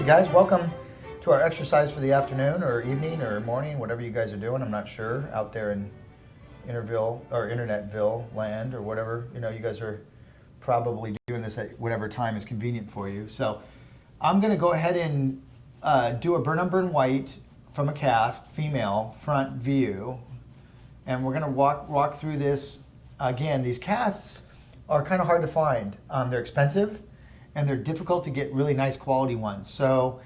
guys, welcome to our exercise for the afternoon or evening or morning, whatever you guys are doing. I'm not sure out there in Interville or Internetville land or whatever. You know, you guys are probably doing this at whatever time is convenient for you. So I'm going to go ahead and do a burn on burn white from a cast, female, front view. And we're going to walk through this. Again, these casts are kind of hard to find. They're expensive and they're difficult to get really nice quality ones. So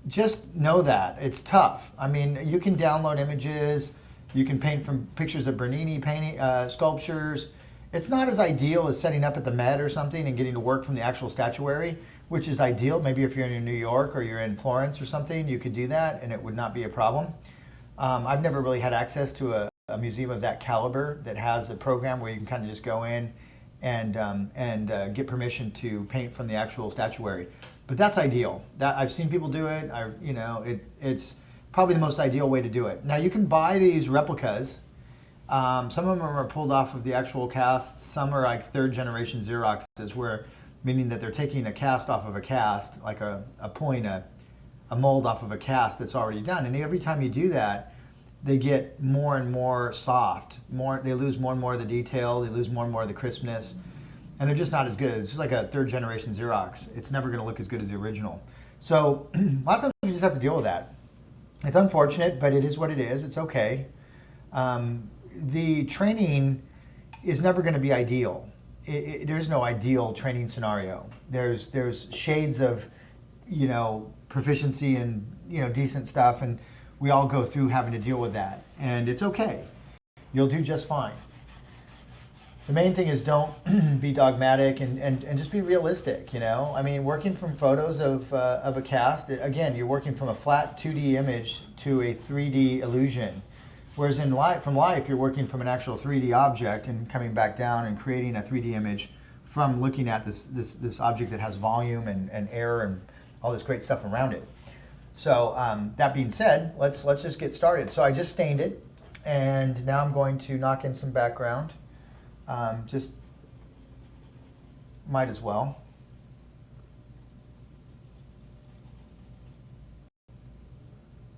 just know that it's tough. I mean, you can download images, you can paint from pictures of Bernini painting sculptures. It's not as ideal as setting up at the Met or something and getting to work from the actual statuary, which is ideal. Maybe if you're in New York or you're in Florence or something, you could do that and it would not be a problem. I've never really had access to a museum of that caliber that has a program where you can kind of just go in and get permission to paint from the actual statuary. But that's ideal. That I've seen people do it. It's probably the most ideal way to do it. Now you can buy these replicas. Some of them are pulled off of the actual cast. Some are like third generation Xeroxes, where meaning that they're taking a cast off of a cast, like pulling a mold off of a cast that's already done. And every time you do that, they get more and more soft. They lose more and more of the detail. They lose more and more of the crispness, and they're just not as good. It's just like a third generation Xerox. It's never going to look as good as the original. So a lot of times you just have to deal with that. It's unfortunate, but it is what it is. It's okay. The training is never going to be ideal. There's no ideal training scenario. There's shades of, proficiency and decent stuff, and we all go through having to deal with that, and it's okay. You'll do just fine. The main thing is don't be dogmatic and just be realistic. I mean, working from photos of a cast, again, you're working from a flat 2D image to a 3D illusion. Whereas from life, you're working from an actual 3D object and coming back down and creating a 3D image from looking at this object that has volume and air and all this great stuff around it. So that being said, let's just get started. So I just stained it, and now I'm going to knock in some background. Just might as well.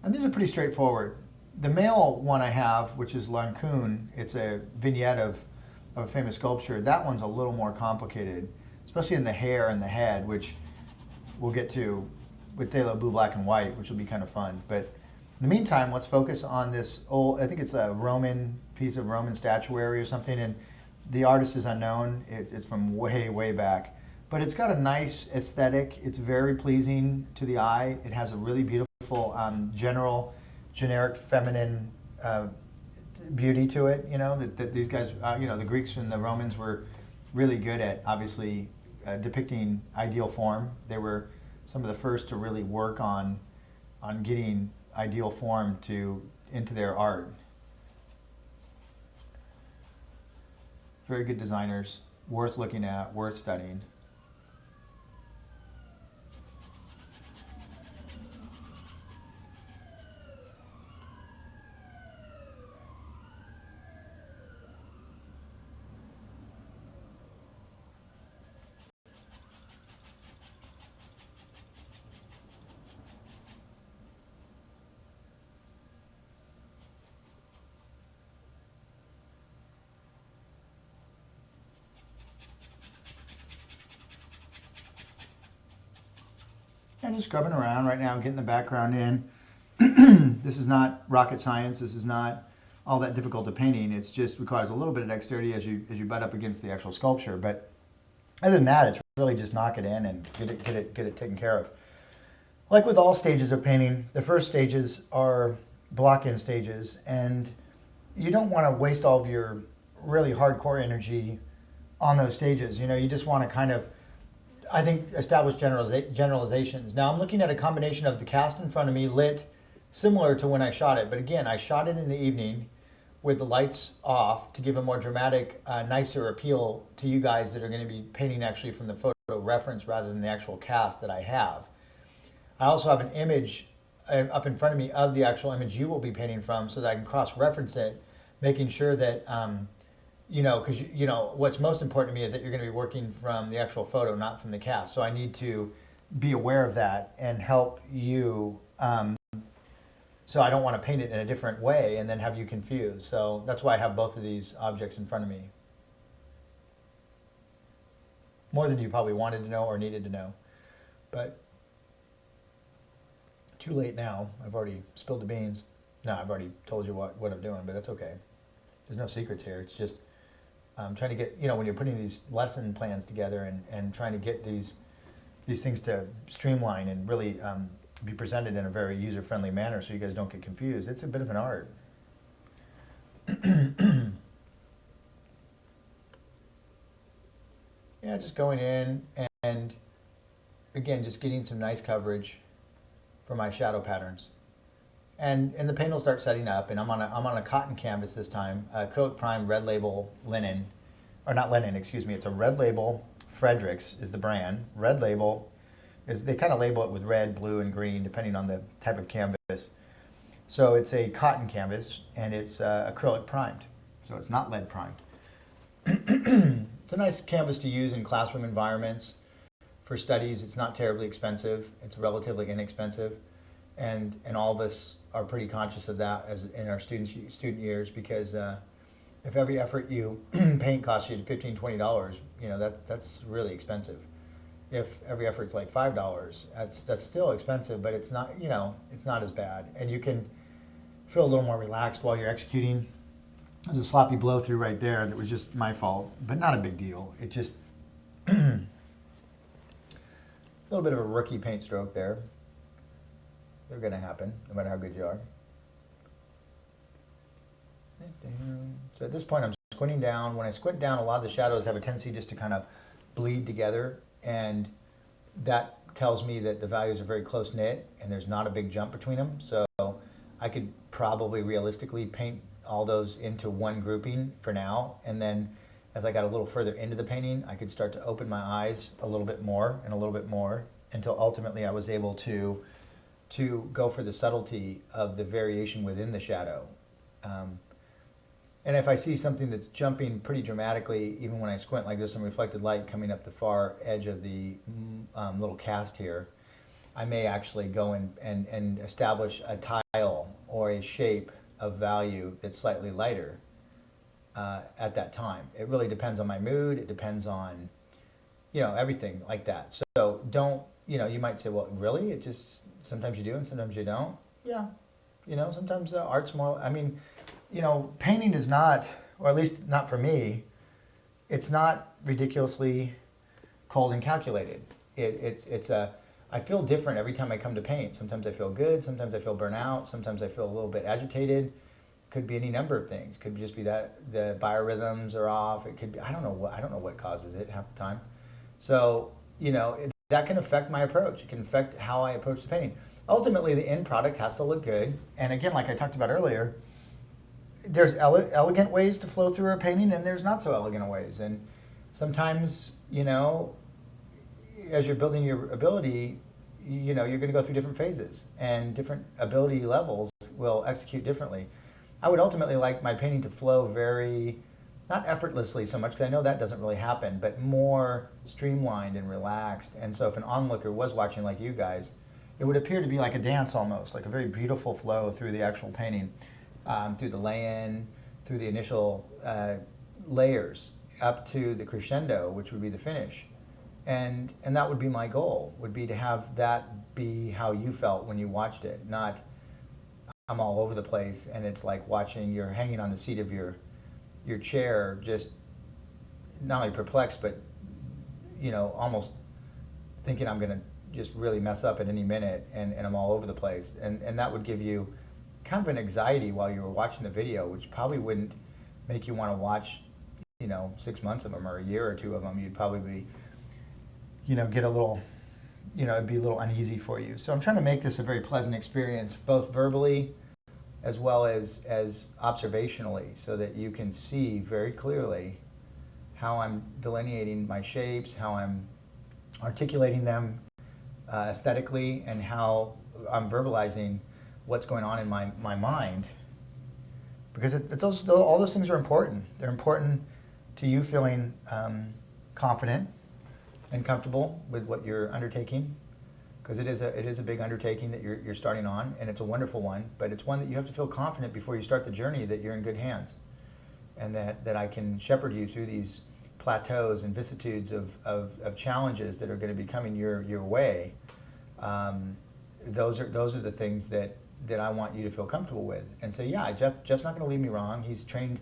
And these are pretty straightforward. The male one I have, which is Laocoon, it's a vignette of a famous sculpture. That one's a little more complicated, especially in the hair and the head, which we'll get to with Phthalo Blue, Black, and White, which will be kind of fun. But in the meantime, let's focus on this old, I think it's a Roman piece of Roman statuary or something, and the artist is unknown. It's from way, way back. But it's got a nice aesthetic. It's very pleasing to the eye. It has a really beautiful generic feminine beauty to it, that these guys, the Greeks and the Romans were really good at, obviously, depicting ideal form. They were some of the first to really work on getting ideal form into their art. Very good designers, worth looking at, worth studying. I'm just scrubbing around right now, getting the background in. This is not rocket science. This is not all that difficult of painting. It just requires a little bit of dexterity as you butt up against the actual sculpture. But other than that, it's really just knock it in and get it taken care of. Like with all stages of painting, the first stages are block-in stages, and you don't want to waste all of your really hardcore energy on those stages. You just want to kind of, I think, establish generalizations. Now I'm looking at a combination of the cast in front of me lit similar to when I shot it, but again, I shot it in the evening with the lights off to give a more dramatic, nicer appeal to you guys that are going to be painting actually from the photo reference rather than the actual cast that I have. I also have an image up in front of me of the actual image you will be painting from so that I can cross-reference it, making sure that because what's most important to me is that you're going to be working from the actual photo, not from the cast. So I need to be aware of that and help you. So I don't want to paint it in a different way and then have you confused. So that's why I have both of these objects in front of me. More than you probably wanted to know or needed to know. But too late now. I've already spilled the beans. No, I've already told you what I'm doing, but that's okay. There's no secrets here. It's just trying to get, when you're putting these lesson plans together and trying to get these things to streamline and really be presented in a very user-friendly manner so you guys don't get confused. It's a bit of an art. Yeah, just going in and again, just getting some nice coverage for my shadow patterns. And the paint will start setting up, and I'm on a cotton canvas this time, acrylic prime red label linen, or not linen, excuse me. It's a red label. Fredericks is the brand. Red label is, they kind of label it with red, blue, and green depending on the type of canvas. So it's a cotton canvas, and it's acrylic primed, so it's not lead primed. It's a nice canvas to use in classroom environments. For studies, it's not terribly expensive. It's relatively inexpensive, and all of us are pretty conscious of that as in our student years, because if every effort you paint costs you $15, $20, that's really expensive. If every effort's like $5, that's still expensive, but it's not it's not as bad, and you can feel a little more relaxed while you're executing. There's a sloppy blow through right there that was just my fault, but not a big deal. It just a little bit of a rookie paint stroke there. They're going to happen, no matter how good you are. So at this point, I'm squinting down. When I squint down, a lot of the shadows have a tendency just to kind of bleed together, and that tells me that the values are very close knit, and there's not a big jump between them. So I could probably realistically paint all those into one grouping for now, and then as I got a little further into the painting, I could start to open my eyes a little bit more and a little bit more until ultimately I was able to go for the subtlety of the variation within the shadow. And if I see something that's jumping pretty dramatically, even when I squint, like there's some reflected light coming up the far edge of the little cast here, I may actually go and establish a tile or a shape of value that's slightly lighter at that time. It really depends on my mood. It depends on, everything like that. So don't, you might say, well, really? It just, sometimes you do and sometimes you don't. Yeah. Sometimes art's more, painting is not, or at least not for me, it's not ridiculously cold and calculated. I feel different every time I come to paint. Sometimes I feel good, sometimes I feel burnt out, sometimes I feel a little bit agitated. Could be any number of things. Could just be that the biorhythms are off. It could be, I don't know what causes it half the time. So, that can affect my approach. It can affect how I approach the painting. Ultimately, the end product has to look good. And again, like I talked about earlier, there's elegant ways to flow through a painting, and there's not so elegant ways. And sometimes, as you're building your ability, you're going to go through different phases, and different ability levels will execute differently. I would ultimately like my painting to flow very, not effortlessly so much, because I know that doesn't really happen, but more streamlined and relaxed. And so if an onlooker was watching like you guys, it would appear to be like a dance almost, like a very beautiful flow through the actual painting, through the lay-in, through the initial layers, up to the crescendo, which would be the finish. And that would be my goal, would be to have that be how you felt when you watched it, not I'm all over the place and it's like watching, you're hanging on the seat of your chair, just not only perplexed, but almost thinking I'm gonna just really mess up at any minute, and I'm all over the place. And that would give you kind of an anxiety while you were watching the video, which probably wouldn't make you want to watch 6 months of them or a year or two of them. You'd probably be get a little, it'd be a little uneasy for you. So I'm trying to make this a very pleasant experience, both verbally as well as observationally, so that you can see very clearly how I'm delineating my shapes, how I'm articulating them aesthetically, and how I'm verbalizing what's going on in my mind. Because all those things are important. They're important to you feeling confident and comfortable with what you're undertaking. because it is a big undertaking that you're starting on, and it's a wonderful one, but it's one that you have to feel confident before you start the journey that you're in good hands, and that I can shepherd you through these plateaus and vicissitudes of challenges that are going to be coming your way. Those are the things that I want you to feel comfortable with, and say, yeah, Jeff's not going to lead me wrong. He's trained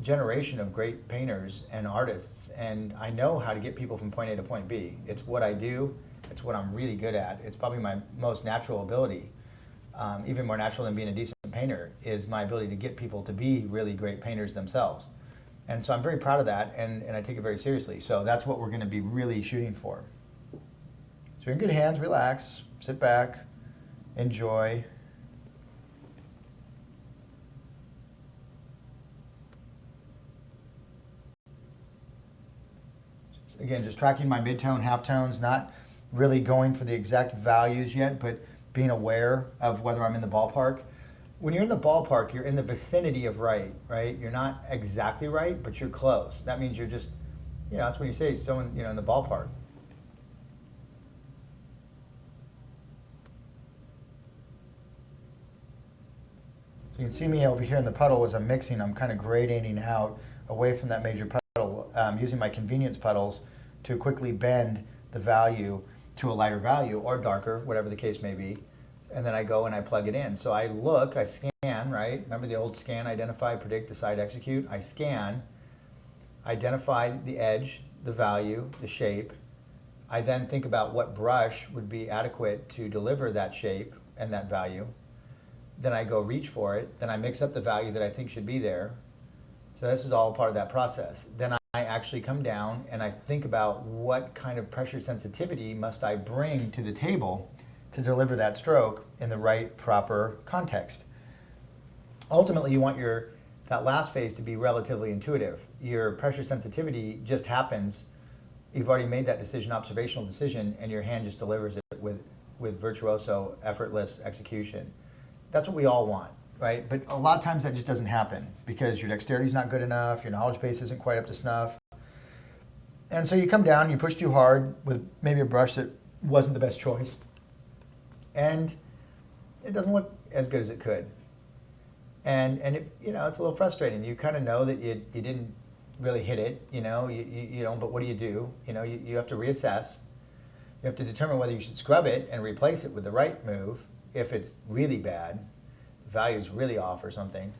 generation of great painters and artists, and I know how to get people from point A to point B. It's what I do. It's what I'm really good at. It's probably my most natural ability, even more natural than being a decent painter, is my ability to get people to be really great painters themselves. And so I'm very proud of that, and I take it very seriously. So that's what we're going to be really shooting for. So you're in good hands. Relax, sit back, enjoy. Again, just tracking my mid-tone, half-tones, not really going for the exact values yet, but being aware of whether I'm in the ballpark. When you're in the ballpark, you're in the vicinity of right? You're not exactly right, but you're close. That means you're just, that's when you say someone, in the ballpark. So you can see me over here in the puddle as I'm mixing. I'm kind of gradating out away from that major puddle, using my convenience puddles to quickly bend the value to a lighter value or darker, whatever the case may be. And then I go and I plug it in. So I scan, right? Remember the old scan, identify, predict, decide, execute? I scan, identify the edge, the value, the shape. I then think about what brush would be adequate to deliver that shape and that value. Then I go reach for it. Then I mix up the value that I think should be there. So this is all part of that process. Then I actually come down and I think about what kind of pressure sensitivity must I bring to the table to deliver that stroke in the right, proper context. Ultimately, you want that last phase to be relatively intuitive. Your pressure sensitivity just happens. You've already made that decision, observational decision, and your hand just delivers it with virtuoso, effortless execution. That's what we all want. Right? But a lot of times that just doesn't happen because your dexterity is not good enough, your knowledge base isn't quite up to snuff. And so you come down, you push too hard with maybe a brush that wasn't the best choice, and it doesn't look as good as it could. And it, it's a little frustrating. You kind of know that you didn't really hit it, you don't, but what do? You have to reassess. You have to determine whether you should scrub it and replace it with the right move if it's really bad. Value's really off or something,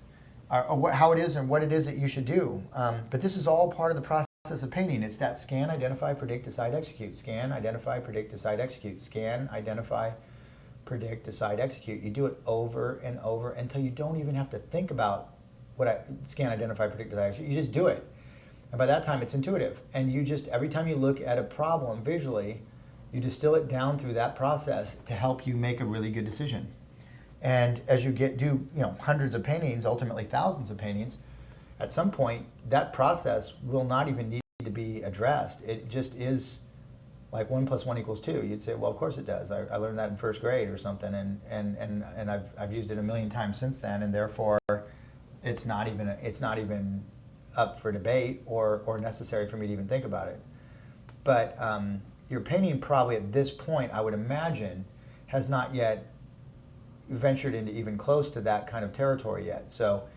or how it is and what it is that you should do. But this is all part of the process of painting. It's that scan, identify, predict, decide, execute. Scan, identify, predict, decide, execute. Scan, identify, predict, decide, execute. You do it over and over until you don't even have to think about scan, identify, predict, decide, execute. You just do it. And by that time, it's intuitive. And you just, every time you look at a problem visually, you distill it down through that process to help you make a really good decision. And as you do hundreds of paintings, ultimately thousands of paintings, at some point that process will not even need to be addressed. It just is like 1 + 1 = 2. You'd say, well, of course it does. I learned that in first grade or something, and I've used it a million times since then, and therefore it's not even up for debate or necessary for me to even think about it. But your painting probably at this point, I would imagine, has not yet ventured into even close to that kind of territory yet. So,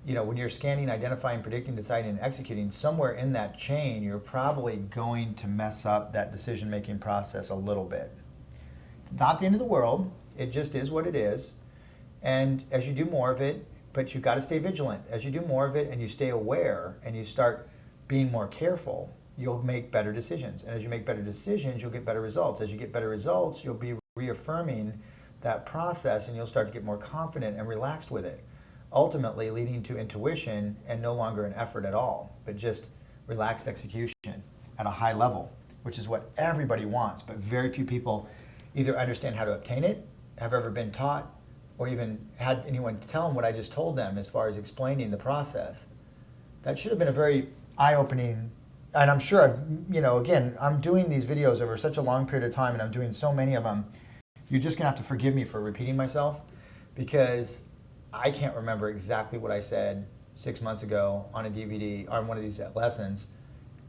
when you're scanning, identifying, predicting, deciding, and executing, somewhere in that chain, you're probably going to mess up that decision-making process a little bit. Not the end of the world. It just is what it is. And as you do more of it, but you've got to stay vigilant. As you do more of it and you stay aware and you start being more careful, you'll make better decisions. And as you make better decisions, you'll get better results. As you get better results, you'll be reaffirming that process and you'll start to get more confident and relaxed with it, ultimately leading to intuition and no longer an effort at all, but just relaxed execution at a high level, which is what everybody wants, but very few people either understand how to obtain it, have ever been taught, or even had anyone tell them what I just told them as far as explaining the process. That should have been a very eye-opening, and I'm sure, again, I'm doing these videos over such a long period of time and I'm doing so many of them. You're just gonna have to forgive me for repeating myself because I can't remember exactly what I said 6 months ago on a DVD, on one of these lessons,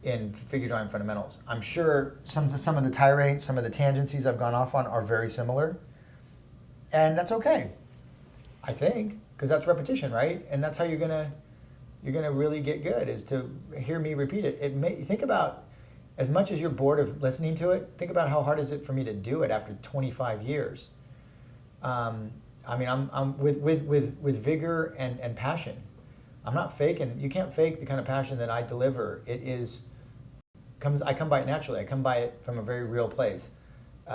in figure drawing fundamentals. I'm sure some of the tirades, some of the tangencies I've gone off on are very similar, and that's okay. I think, because that's repetition, right? And that's how you're gonna really get good, is to hear me repeat it. Think about, as much as you're bored of listening to it, think about how hard is it for me to do it after 25 years. I mean, I'm with vigor and passion. I'm not faking. You can't fake the kind of passion that I deliver. I come by it naturally. I come by it from a very real place.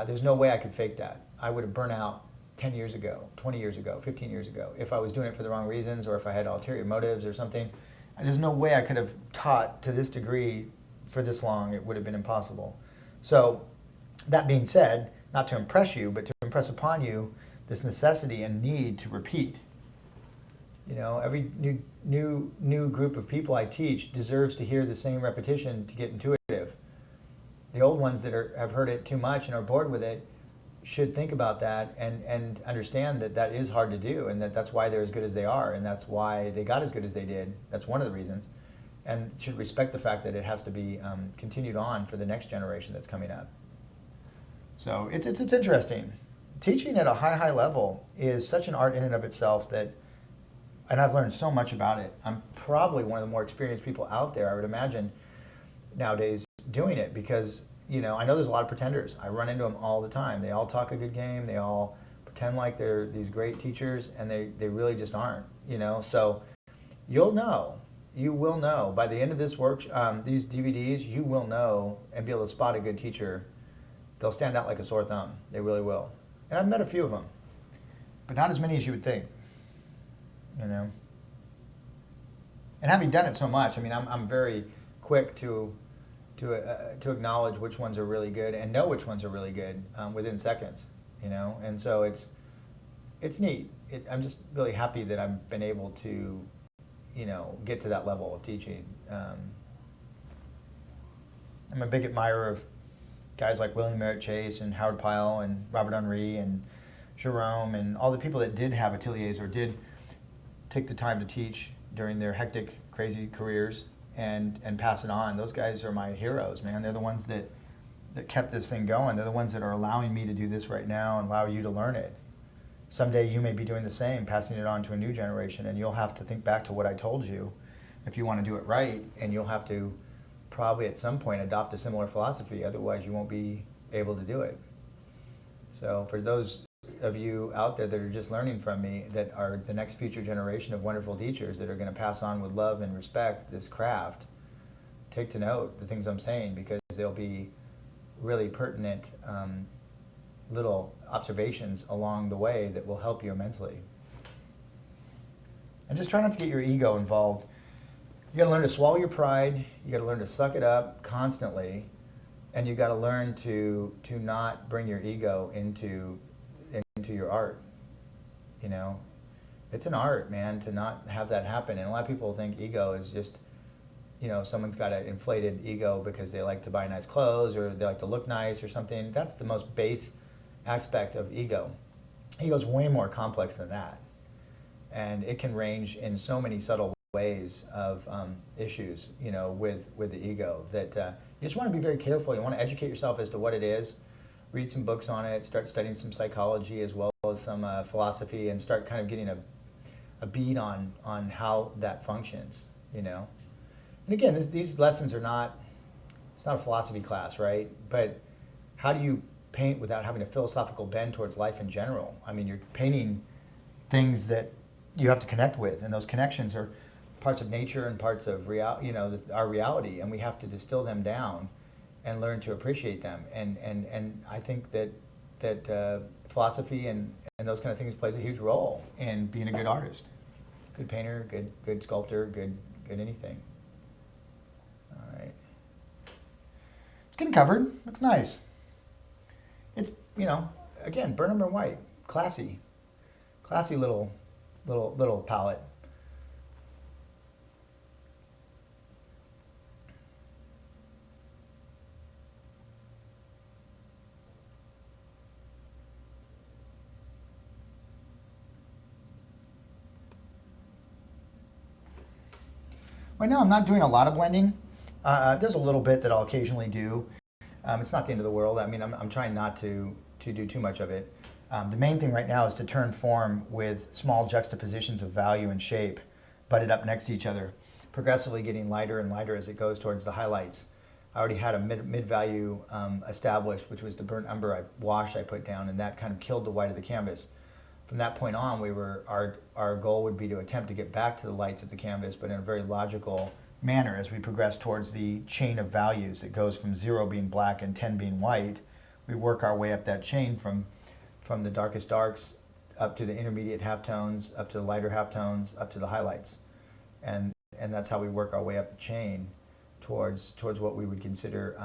There's no way I could fake that. I would have burnt out 10 years ago, 20 years ago, 15 years ago, if I was doing it for the wrong reasons, or if I had ulterior motives or something. There's no way I could have taught to this degree for this long. It would have been impossible. So, that being said, not to impress you, but to impress upon you this necessity and need to repeat. You know, every new group of people I teach deserves to hear the same repetition to get intuitive. The old ones that have heard it too much and are bored with it should think about that and understand that is hard to do, and that's why they're as good as they are, and that's why they got as good as they did. That's one of the reasons, and should respect the fact that it has to be continued on for the next generation that's coming up. So it's interesting. Teaching at a high level is such an art in and of itself and I've learned so much about it. I'm probably one of the more experienced people out there, I would imagine, nowadays doing it, because I know there's a lot of pretenders. I run into them all the time. They all talk a good game. They all pretend like they're these great teachers, and they really just aren't. So you will know by the end of this these DVDs. You will know and be able to spot a good teacher. They'll stand out like a sore thumb. They really will. And I've met a few of them, but not as many as you would think. And having done it so much, I mean, I'm very quick to acknowledge which ones are really good and know which ones are really good within seconds, and so it's neat. I'm just really happy that I've been able to, get to that level of teaching. I'm a big admirer of guys like William Merritt Chase and Howard Pyle and Robert Henri and Jerome and all the people that did have ateliers or did take the time to teach during their hectic, crazy careers and pass it on. Those guys are my heroes, man. They're the ones that kept this thing going. They're the ones that are allowing me to do this right now and allow you to learn it. Someday you may be doing the same, passing it on to a new generation, and you'll have to think back to what I told you if you want to do it right, and you'll have to probably at some point adopt a similar philosophy, otherwise you won't be able to do it. So for those of you out there that are just learning from me, that are the next future generation of wonderful teachers that are going to pass on with love and respect this craft, take to note the things I'm saying, because they'll be really pertinent little observations along the way that will help you immensely. And just try not to get your ego involved. You got to learn to swallow your pride. You got to learn to suck it up constantly, and you got to learn to not bring your ego into your art. It's an art, man, to not have that happen. And a lot of people think ego is just, someone's got an inflated ego because they like to buy nice clothes or they like to look nice or something. That's the most base aspect of ego. Ego's way more complex than that, and it can range in so many subtle ways of issues, with the ego, that you just want to be very careful. You want to educate yourself as to what it is. Read some books on it, start studying some psychology as well as some philosophy, and start kind of getting a bead on how that functions, And again, these lessons it's not a philosophy class, right? But how do you paint without having a philosophical bend towards life in general? I mean, you're painting things that you have to connect with, and those connections are parts of nature and parts of our reality, and we have to distill them down and learn to appreciate them. And I think that philosophy and those kind of things plays a huge role in being a good artist, good painter, good sculptor, good anything. All right, it's getting covered. Looks nice. It's again, burn umber white, classy little palette. Right now I'm not doing a lot of blending, There's a little bit that I'll occasionally do. It's not the end of the world. I mean, I'm trying not to do too much of it. The main thing right now is to turn form with small juxtapositions of value and shape butted up next to each other, progressively getting lighter and lighter as it goes towards the highlights. I already had a mid value established, which was the burnt umber wash I put down, and that kind of killed the white of the canvas. From that point on, our goal would be to attempt to get back to the lights of the canvas, but in a very logical manner as we progress towards the chain of values that goes from 0 being black and 10 being white. We work our way up that chain from the darkest darks up to the intermediate halftones, up to the lighter halftones, up to the highlights. And that's how we work our way up the chain towards what we would consider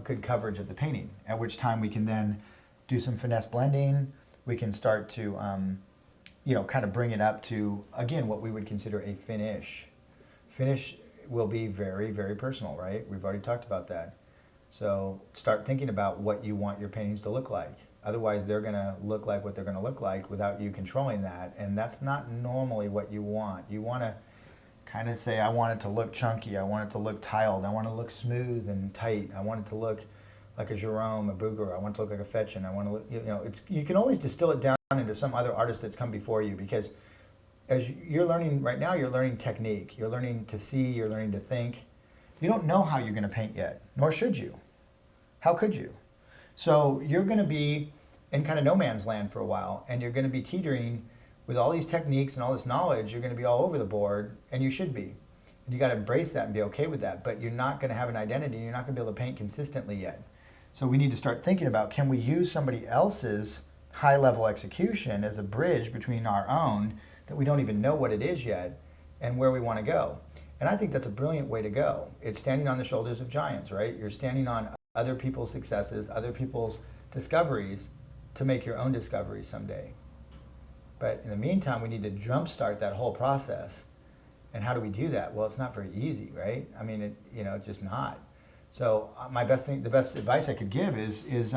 good coverage of the painting, at which time we can then do some finesse blending. We can start to kind of bring it up to, again, what we would consider a finish. Finish will be very, very personal, right? We've already talked about that. So start thinking about what you want your paintings to look like. Otherwise, they're going to look like what they're going to look like without you controlling that, and that's not normally what you want. You want to kind of say, I want it to look chunky, I want it to look tiled, I want it to look smooth and tight, I want it to look like a Jerome, a Bouguereau, I want it to look like a Fetchin, I want to look, you can always distill it down into some other artist that's come before you, because as you're learning right now, you're learning technique, you're learning to see, you're learning to think. You don't know how you're going to paint yet, nor should you. How could you? So you're going to be in kind of no man's land for a while, and you're going to be teetering with all these techniques and all this knowledge. You're going to be all over the board, and you should be. And you got to embrace that and be okay with that, but you're not going to have an identity, and you're not going to be able to paint consistently yet. So we need to start thinking about, can we use somebody else's high-level execution as a bridge between our own that we don't even know what it is yet and where we want to go. And I think that's a brilliant way to go. It's standing on the shoulders of giants, right? You're standing on other people's successes, other people's discoveries to make your own discoveries someday. But in the meantime, we need to jumpstart that whole process. And how do we do that? Well, it's not very easy, right? I mean, it's just not. So the best advice I could give is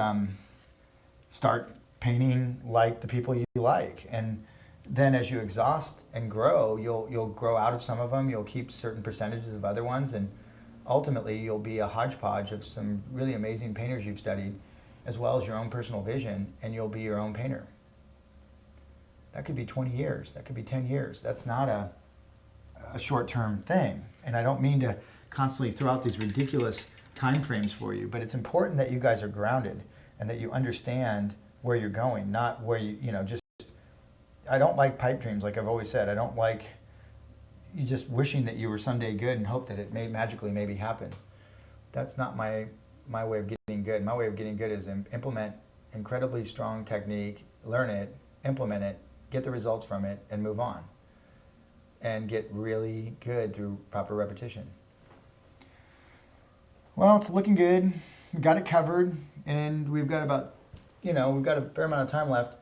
start painting like the people you like. And then as you exhaust and grow, you'll grow out of some of them, you'll keep certain percentages of other ones, and ultimately you'll be a hodgepodge of some really amazing painters you've studied, as well as your own personal vision, and you'll be your own painter. That could be 20 years, that could be 10 years. That's not a short-term thing. And I don't mean to constantly throw out these ridiculous time frames for you, but it's important that you guys are grounded and that you understand where you're going, not where just, I don't like pipe dreams, like I've always said. I don't like you just wishing that you were someday good and hope that it may magically maybe happen. That's not my way of getting good. My way of getting good is implement incredibly strong technique, learn it, implement it, get the results from it, and move on. And get really good through proper repetition. Well, it's looking good. We've got it covered, and we've got we've got a fair amount of time left.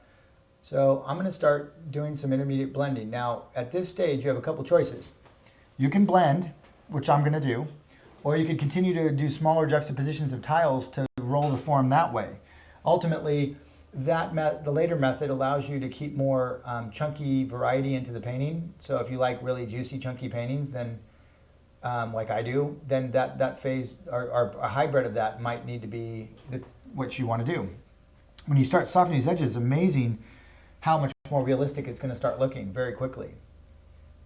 So I'm going to start doing some intermediate blending. Now, at this stage, you have a couple choices. You can blend, which I'm going to do, or you could continue to do smaller juxtapositions of tiles to roll the form that way. Ultimately, the later method allows you to keep more chunky variety into the painting. So if you like really juicy, chunky paintings, then like I do, then that phase, or a hybrid of that might need to be what you want to do. When you start softening these edges, it's amazing how much more realistic it's going to start looking very quickly.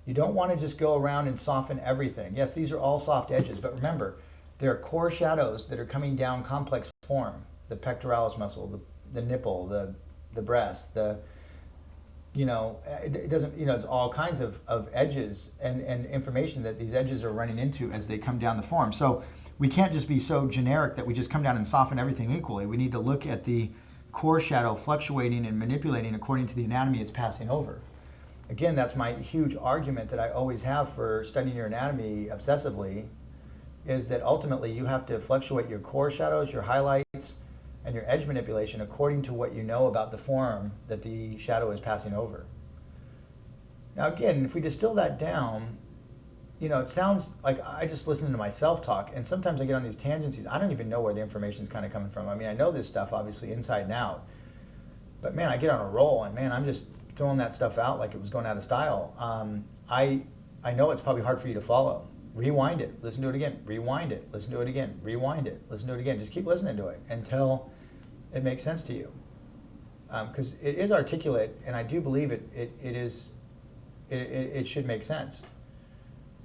You don't want to just go around and soften everything. Yes, these are all soft edges, but remember, there are core shadows that are coming down complex form. The pectoralis muscle, the nipple, the breast, it doesn't, it's all kinds of edges and information that these edges are running into as they come down the form. So we can't just be so generic that we just come down and soften everything equally. We need to look at the core shadow fluctuating and manipulating according to the anatomy it's passing over. Again, that's my huge argument that I always have for studying your anatomy obsessively, is that ultimately you have to fluctuate your core shadows, your highlights, and your edge manipulation according to what you know about the form that the shadow is passing over. Now again, if we distill that down, it sounds like I just listen to myself talk, and sometimes I get on these tangencies. I don't even know where the information's kind of coming from. I mean, I know this stuff obviously inside and out, but man, I get on a roll, and man, I'm just throwing that stuff out like it was going out of style. I know it's probably hard for you to follow, rewind it, listen to it again, rewind it, listen to it again, rewind it, listen to it again. Just keep listening to it until it makes sense to you. Because it is articulate, and I do believe it should make sense.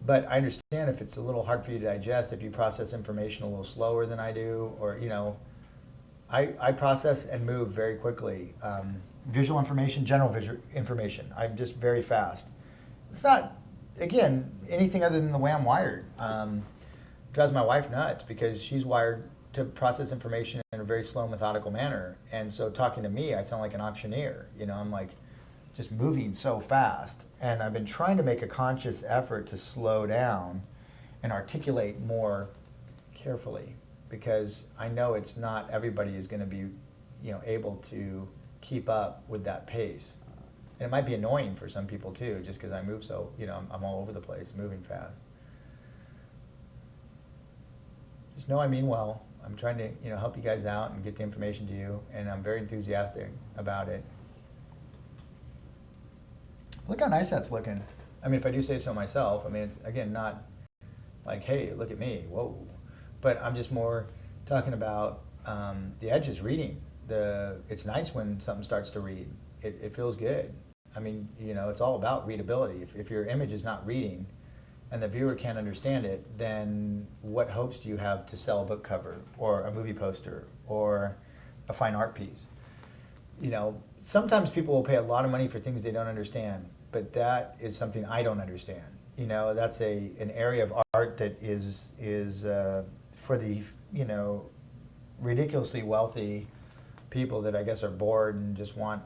But I understand if it's a little hard for you to digest, if you process information a little slower than I do, or, I process and move very quickly. Visual information, general visual information, I'm just very fast. It's not, again, anything other than the way I'm wired. Drives my wife nuts because she's wired to process information in a very slow, methodical manner. And so talking to me, I sound like an auctioneer. I'm like just moving so fast. And I've been trying to make a conscious effort to slow down and articulate more carefully, because I know it's not everybody is going to be, able to keep up with that pace. And it might be annoying for some people too, just because I move so, I'm all over the place, moving fast. Just know I mean well. I'm trying to, help you guys out and get the information to you, and I'm very enthusiastic about it. Look how nice that's looking. I mean, if I do say so myself, it's, again, not like, hey, look at me, whoa. But I'm just more talking about the edges, reading. It's nice when something starts to read. It feels good. It's all about readability. If your image is not reading and the viewer can't understand it, then what hopes do you have to sell a book cover or a movie poster or a fine art piece? Sometimes people will pay a lot of money for things they don't understand, but that is something I don't understand. That's an area of art that is for the, ridiculously wealthy people that I guess are bored and just want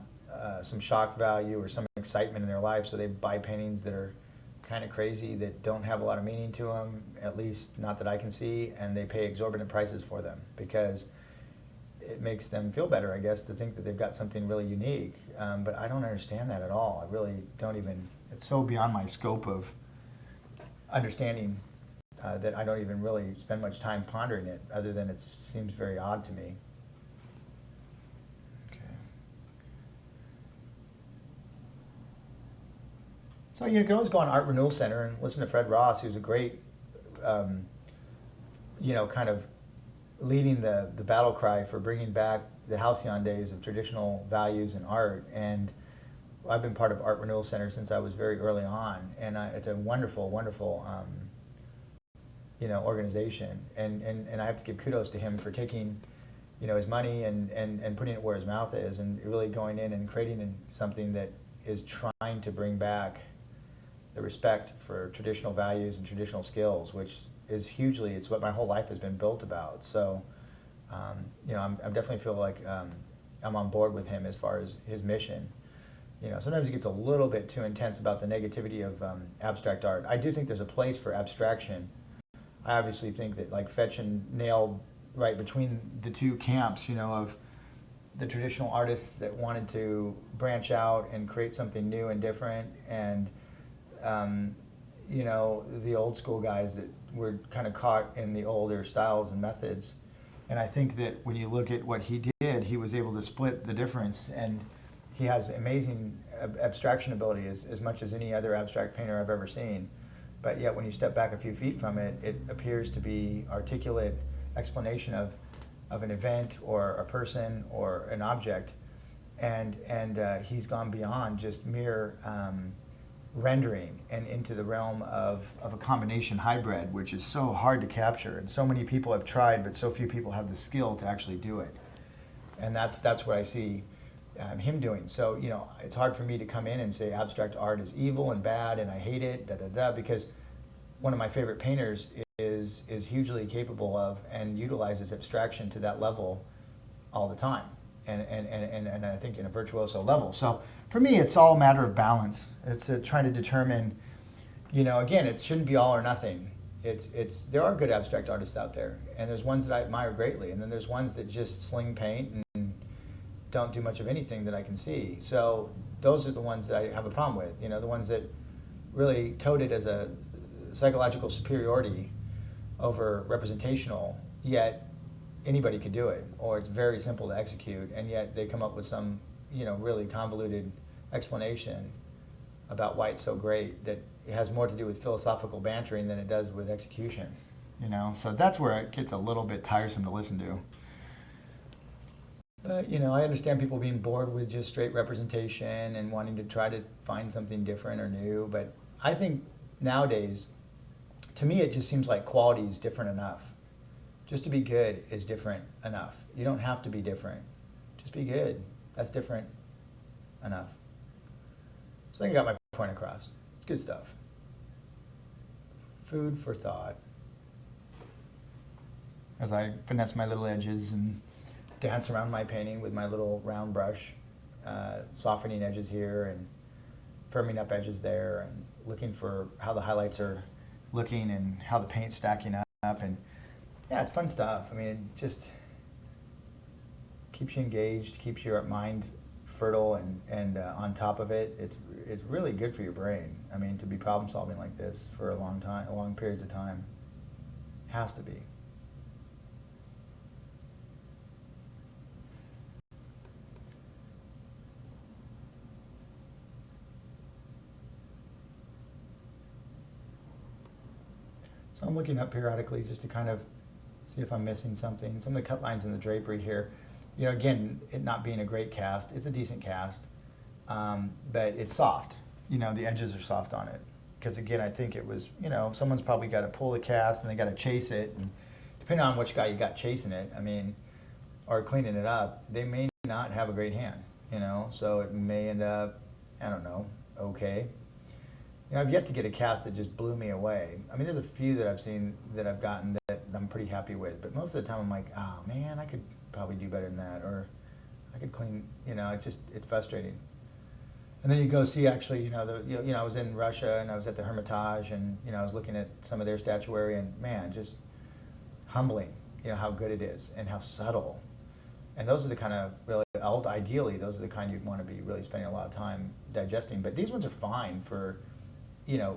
some shock value or some excitement in their life, so they buy paintings that are kind of crazy, that don't have a lot of meaning to them, at least not that I can see, and they pay exorbitant prices for them because it makes them feel better, I guess, to think that they've got something really unique. But I don't understand that at all. I really don't even, it's so beyond my scope of understanding that I don't even really spend much time pondering it, other than it seems very odd to me. So you can always go on Art Renewal Center and listen to Fred Ross, who's a great, kind of leading the battle cry for bringing back the halcyon days of traditional values in art. And I've been part of Art Renewal Center since I was very early on, and it's a wonderful, wonderful, organization. And I have to give kudos to him for taking, his money and putting it where his mouth is, and really going in and creating something that is trying to bring back the respect for traditional values and traditional skills, which is hugely, it's what my whole life has been built about. So, I definitely feel like I'm on board with him as far as his mission. Sometimes he gets a little bit too intense about the negativity of abstract art. I do think there's a place for abstraction. I obviously think that like Fetchin nailed right between the two camps, of the traditional artists that wanted to branch out and create something new and different, and the old school guys that were kind of caught in the older styles and methods. And I think that when you look at what he did, he was able to split the difference, and he has amazing abstraction ability as much as any other abstract painter I've ever seen. But yet when you step back a few feet from it, it appears to be articulate explanation of an event or a person or an object. And he's gone beyond just mere rendering and into the realm of a combination hybrid, which is so hard to capture, and so many people have tried, but so few people have the skill to actually do it. And that's what I see him doing. So it's hard for me to come in and say abstract art is evil and bad and I hate it, because one of my favorite painters is hugely capable of and utilizes abstraction to that level all the time. And I think in a virtuoso level. So for me, it's all a matter of balance. It's trying to determine, again, it shouldn't be all or nothing. There are good abstract artists out there, and there's ones that I admire greatly, and then there's ones that just sling paint and don't do much of anything that I can see. So those are the ones that I have a problem with. The ones that really tote it as a psychological superiority over representational, yet anybody could do it, or it's very simple to execute, and yet they come up with some, really convoluted explanation about why it's so great, that it has more to do with philosophical bantering than it does with execution. So that's where it gets a little bit tiresome to listen to. But, I understand people being bored with just straight representation and wanting to try to find something different or new. But I think nowadays, to me, it just seems like quality is different enough. Just to be good is different enough. You don't have to be different. Just be good. That's different enough. So I think I got my point across. It's good stuff. Food for thought. As I finesse my little edges and dance around my painting with my little round brush, softening edges here and firming up edges there, and looking for how the highlights are looking and how the paint's stacking up. And yeah, it's fun stuff. I mean, it just keeps you engaged, keeps your mind fertile and on top of it. It's really good for your brain. I mean, to be problem solving like this for a long periods of time, has to be. So I'm looking up periodically just to kind of see if I'm missing something. Some of the cut lines in the drapery here, again, it not being a great cast, it's a decent cast, but it's soft. The edges are soft on it. Because again, I think it was, someone's probably got to pull the cast and they got to chase it. And depending on which guy you got chasing it, or cleaning it up, they may not have a great hand, so it may end up, I don't know, okay. I've yet to get a cast that just blew me away. There's a few that I've seen that I've gotten that I'm pretty happy with, but most of the time I'm like, oh man, I could probably do better than that, or I could clean, it's frustrating. And then you go see actually, I was in Russia and I was at the Hermitage and, I was looking at some of their statuary and man, just humbling, how good it is and how subtle. And those are the kind of really, ideally, those are the kind you'd want to be really spending a lot of time digesting. But these ones are fine for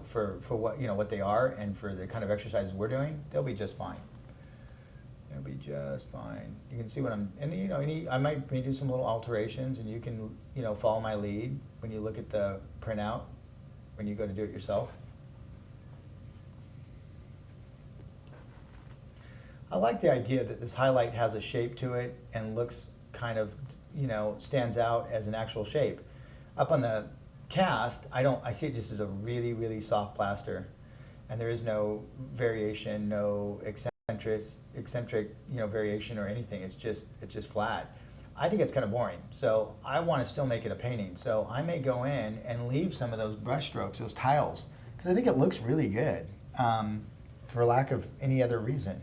for what what they are, and for the kind of exercises we're doing, they'll be just fine. They'll be just fine. You can see what I might do some little alterations, and you can follow my lead when you look at the printout when you go to do it yourself. I like the idea that this highlight has a shape to it and looks kind of stands out as an actual shape. Up on the cast, I see it just as a really, really soft plaster, and there is no variation, no eccentric variation or anything. It's just flat. I think it's kind of boring, so I want to still make it a painting. So I may go in and leave some of those brush strokes, those tiles, because I think it looks really good, for lack of any other reason.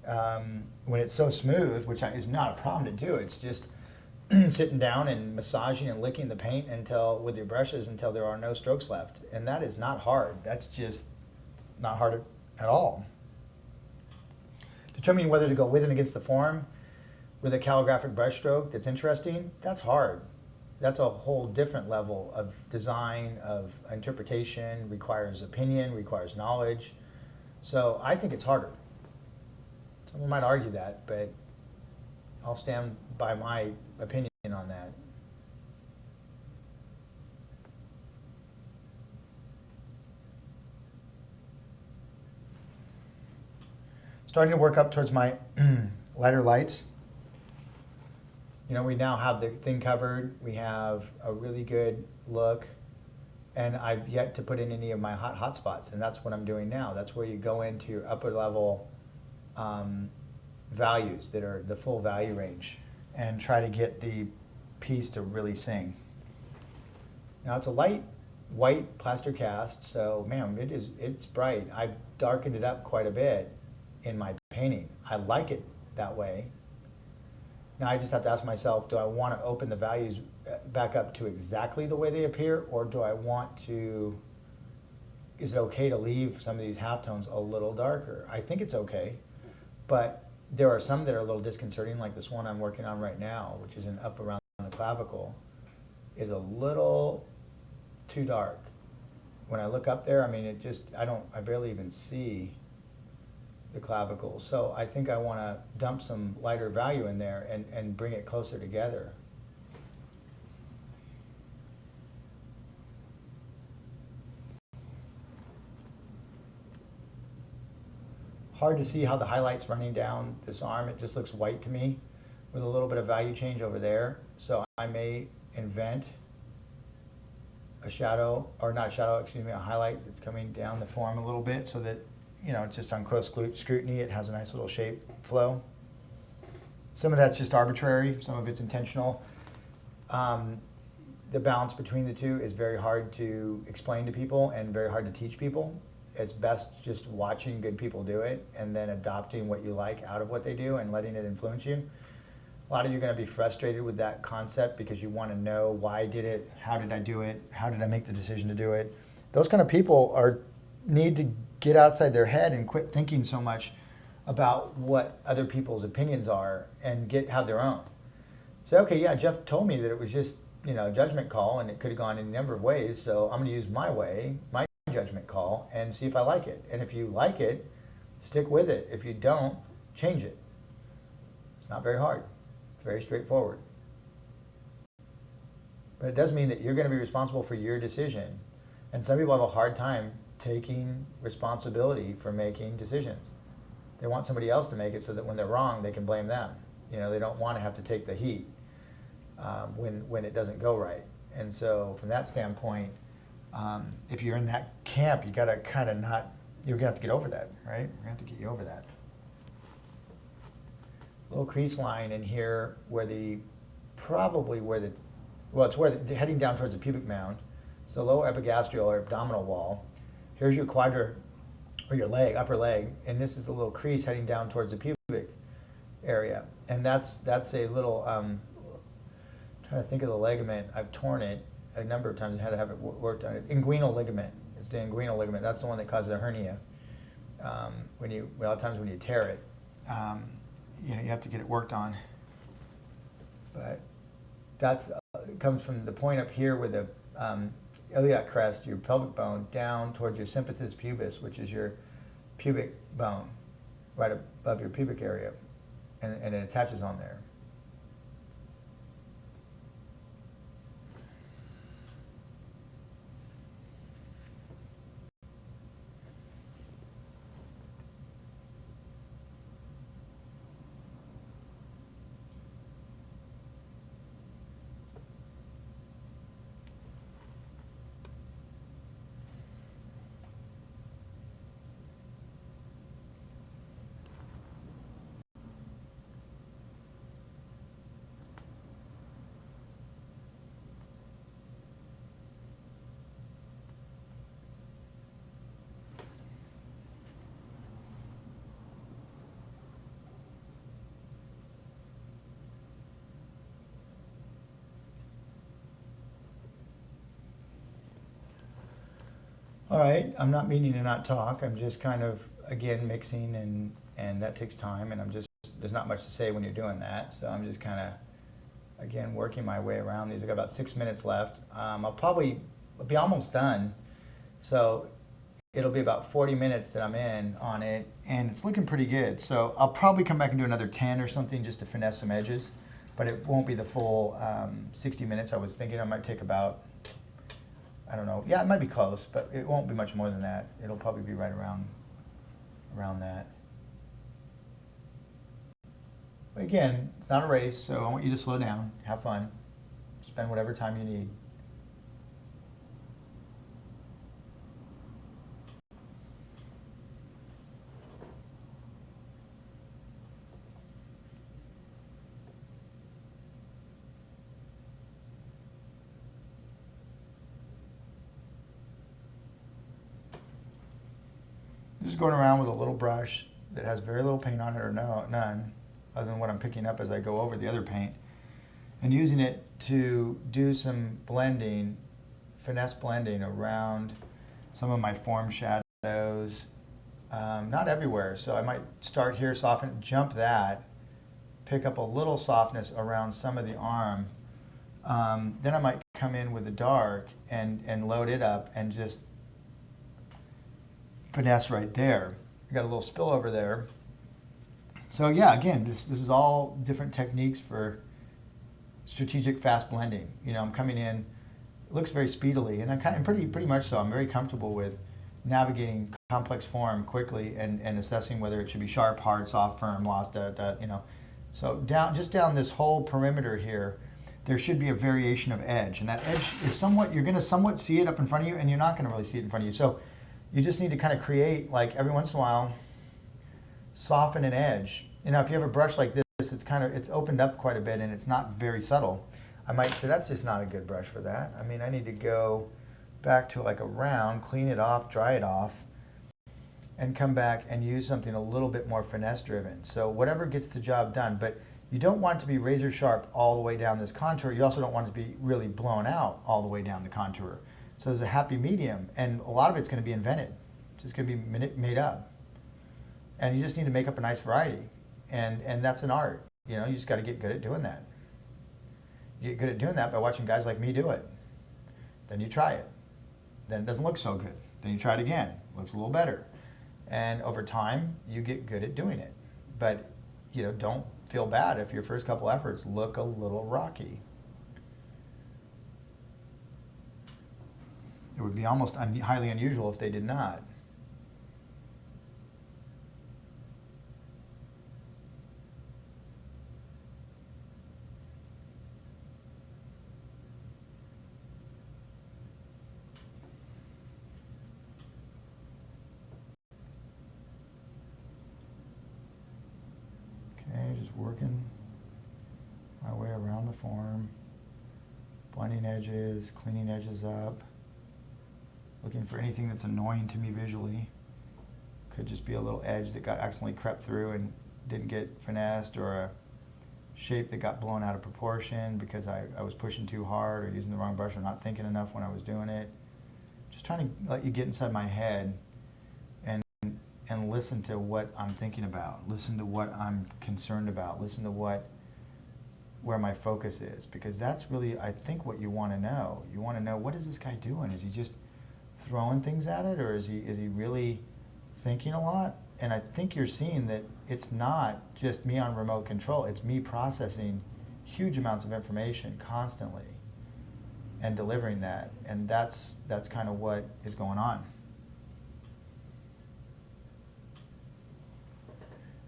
When it's so smooth, which is not a problem to do, it's just sitting down and massaging and licking the paint with your brushes until there are no strokes left. And that is not hard. That's just not hard at all. Determining whether to go with and against the form with a calligraphic brush stroke that's interesting, that's hard. That's a whole different level of design, of interpretation, requires opinion, requires knowledge. So I think it's harder. Someone might argue that, but I'll stand by my opinion on that. Starting to work up towards my lighter lights. We now have the thing covered. We have a really good look, and I've yet to put in any of my hot spots, and that's what I'm doing now. That's where you go into your upper level values that are the full value range, and try to get the piece to really sing. Now it's a light white plaster cast, so man, it's bright. I've darkened it up quite a bit in my painting. I like it that way. Now I just have to ask myself, do I want to open the values back up to exactly the way they appear, or do I want to, is it okay to leave some of these halftones a little darker? I think it's okay, but there are some that are a little disconcerting, like this one I'm working on right now, which is up around the clavicle, is a little too dark. When I look up there, I barely even see the clavicle. So I think I want to dump some lighter value in there and bring it closer together. hard to see how the highlight's running down this arm. It just looks white to me with a little bit of value change over there. So I may invent a shadow, or not shadow, excuse me, a highlight that's coming down the form a little bit so that, you know, just on close scrutiny, it has a nice little shape flow. Some of that's just arbitrary, some of it's intentional. The balance between the two is very hard to explain to people and very hard to teach people. It's best just watching good people do it and then adopting what you like out of what they do and letting it influence you. A lot of you are going to be frustrated with that concept because you want to know why I did it, how did I do it, how did I make the decision to do it. Those kind of people need to get outside their head and quit thinking so much about what other people's opinions are and have their own. Say, okay, yeah, Jeff told me that it was just, you know, judgment call and it could have gone in a number of ways, so I'm going to use my way, my judgment call, and see if I like it. And if you like it, stick with it. If you don't, change it. It's not very hard. It's very straightforward. But it does mean that you're going to be responsible for your decision. And some people have a hard time taking responsibility for making decisions. They want somebody else to make it so that when they're wrong, they can blame them. You know, they don't want to have to take the heat when it doesn't go right. And so from that standpoint, if you're in that camp, you got to kind of you're going to have to get over that, right? We're going to have to get you over that. Little crease line in here where heading down towards the pubic mound. So lower epigastrial or abdominal wall. Here's your quadra, or your leg, upper leg, and this is a little crease heading down towards the pubic area. And that's a little, trying to think of the ligament. I've torn it a number of times and had to have it worked on. Inguinal ligament. It's the inguinal ligament. That's the one that causes a hernia. A lot of times when you tear it, you have to get it worked on. But it comes from the point up here with the iliac crest, your pelvic bone, down towards your symphysis pubis, which is your pubic bone, right above your pubic area, and it attaches on there. All right, I'm not meaning to not talk. I'm just kind of, again, mixing, and that takes time, and there's not much to say when you're doing that. So I'm just kind of, again, working my way around these. I got about 6 minutes left. I'll be almost done. So it'll be about 40 minutes that I'm in on it, and it's looking pretty good. So I'll probably come back and do another 10 or something just to finesse some edges, but it won't be the full 60 minutes. I was thinking I might take about, I don't know. Yeah, it might be close, but it won't be much more than that. It'll probably be right around that. But again, it's not a race, so I want you to slow down, have fun, spend whatever time you need. Just going around with a little brush that has very little paint on it or none, other than what I'm picking up as I go over the other paint, and using it to do some blending, finesse blending around some of my form shadows. Not everywhere, so I might start here, soften, jump that, pick up a little softness around some of the arm. Then I might come in with the dark and load it up and just finesse right there. I got a little spill over there. So yeah, again, this is all different techniques for strategic fast blending. I'm coming in, it looks very speedily, and I'm pretty much so. I'm very comfortable with navigating complex form quickly and assessing whether it should be sharp, hard, soft, firm, lost, you know. So just down this whole perimeter here, there should be a variation of edge, and that edge is somewhat, you're going to somewhat see it up in front of you, and you're not going to really see it in front of you. So you just need to kind of create, like every once in a while, soften an edge. You know, if you have a brush like this, it's opened up quite a bit and it's not very subtle. I might say that's just not a good brush for that. I mean, I need to go back to like a round, clean it off, dry it off, and come back and use something a little bit more finesse driven. So whatever gets the job done, but you don't want it to be razor sharp all the way down this contour. You also don't want it to be really blown out all the way down the contour. So there's a happy medium, and a lot of it's going to be invented. It's just going to be made up. And you just need to make up a nice variety. And that's an art. You know, you just got to get good at doing that. You get good at doing that by watching guys like me do it. Then you try it. Then it doesn't look so good. Then you try it again. It looks a little better. And over time, you get good at doing it. But, you know, don't feel bad if your first couple efforts look a little rocky. It would be almost highly unusual if they did not. Just working my way around the form, blending edges, cleaning edges up, looking for anything that's annoying to me visually. Could just be a little edge that got accidentally crept through and didn't get finessed, or a shape that got blown out of proportion because I was pushing too hard or using the wrong brush or not thinking enough when I was doing it. Just trying to let you get inside my head and listen to what I'm thinking about, listen to what I'm concerned about, listen to where my focus is, because that's really, I think, what you want to know. You want to know, what is this guy doing? Is he just throwing things at it, or is he really thinking a lot? And I think you're seeing that it's not just me on remote control, it's me processing huge amounts of information constantly and delivering that, and that's kind of what is going on.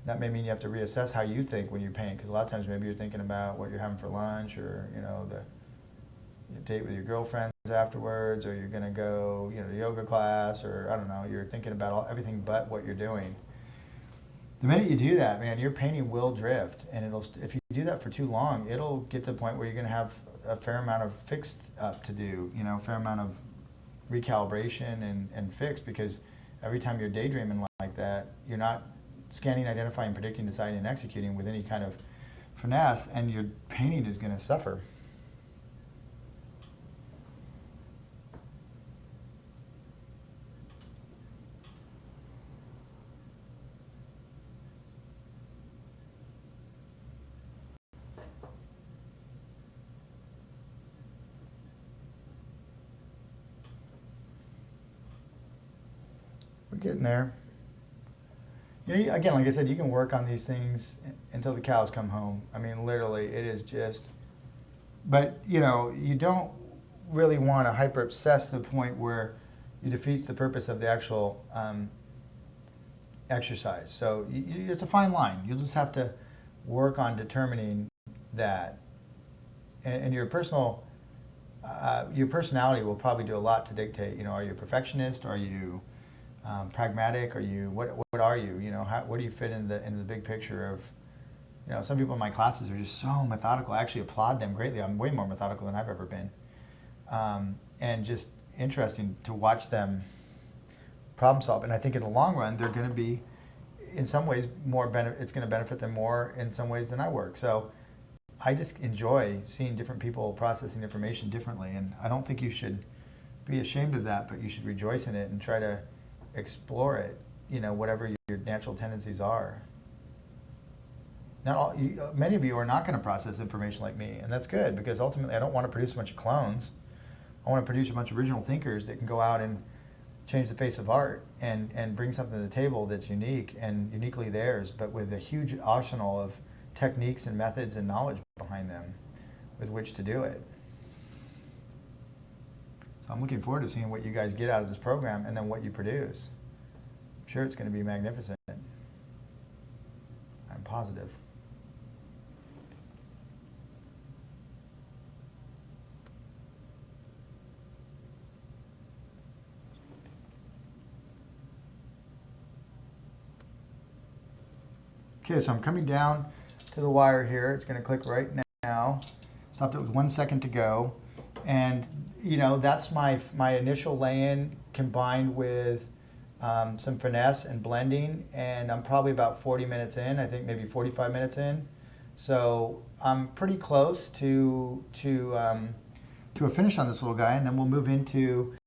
That may mean you have to reassess how you think when you paint, because a lot of times maybe you're thinking about what you're having for lunch, or the date with your girlfriends afterwards, or you're going to go, to yoga class, or I don't know, you're thinking about everything but what you're doing. The minute you do that, man, your painting will drift, and if you do that for too long, it'll get to the point where you're going to have a fair amount of fixed up to do, a fair amount of recalibration and fix, because every time you're daydreaming like that, you're not scanning, identifying, predicting, deciding, and executing with any kind of finesse, and your painting is going to suffer. We're getting there. Again, like I said, you can work on these things until the cows come home. I mean, literally, it is just, but, you don't really want to hyper obsess to the point where it defeats the purpose of the actual exercise. So it's a fine line. You'll just have to work on determining that. And your personality will probably do a lot to dictate, are you a perfectionist? Are you pragmatic? Are you what are you? Where do you fit in the big picture of? Some people in my classes are just so methodical. I actually applaud them greatly. I'm way more methodical than I've ever been, and just interesting to watch them problem solve. And I think in the long run, they're going to be, in some ways, it's going to benefit them more in some ways than I work. So I just enjoy seeing different people processing information differently, and I don't think you should be ashamed of that, but you should rejoice in it and try to explore it, whatever your natural tendencies are. Many of you are not going to process information like me, and that's good, because ultimately I don't want to produce a bunch of clones. I want to produce a bunch of original thinkers that can go out and change the face of art and bring something to the table that's unique and uniquely theirs, but with a huge arsenal of techniques and methods and knowledge behind them with which to do it. So I'm looking forward to seeing what you guys get out of this program and then what you produce. sure it's going to be magnificent. I'm positive. Okay, so I'm coming down to the wire here. It's going to click right now. Stopped it with 1 second to go. And, you know, that's my initial lay-in combined with some finesse and blending. And I'm probably about 40 minutes in, I think maybe 45 minutes in. So I'm pretty close to a finish on this little guy. And then we'll move into,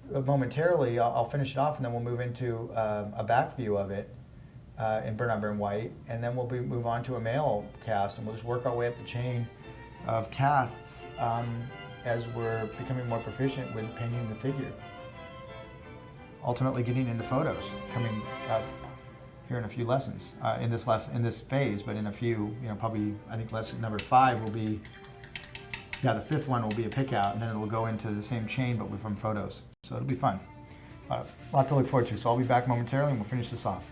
momentarily, I'll finish it off and then we'll move into a back view of it. In Burn on Burn White, and then we'll move on to a male cast, and we'll just work our way up the chain of casts as we're becoming more proficient with painting the figure. Ultimately, getting into photos coming up here in a few lessons in this phase, but in a few, you know, probably I think lesson number 5 will be, yeah, the 5th one will be a pick out, and then it will go into the same chain but from photos. So it'll be fun. A lot to look forward to. So I'll be back momentarily, and we'll finish this off.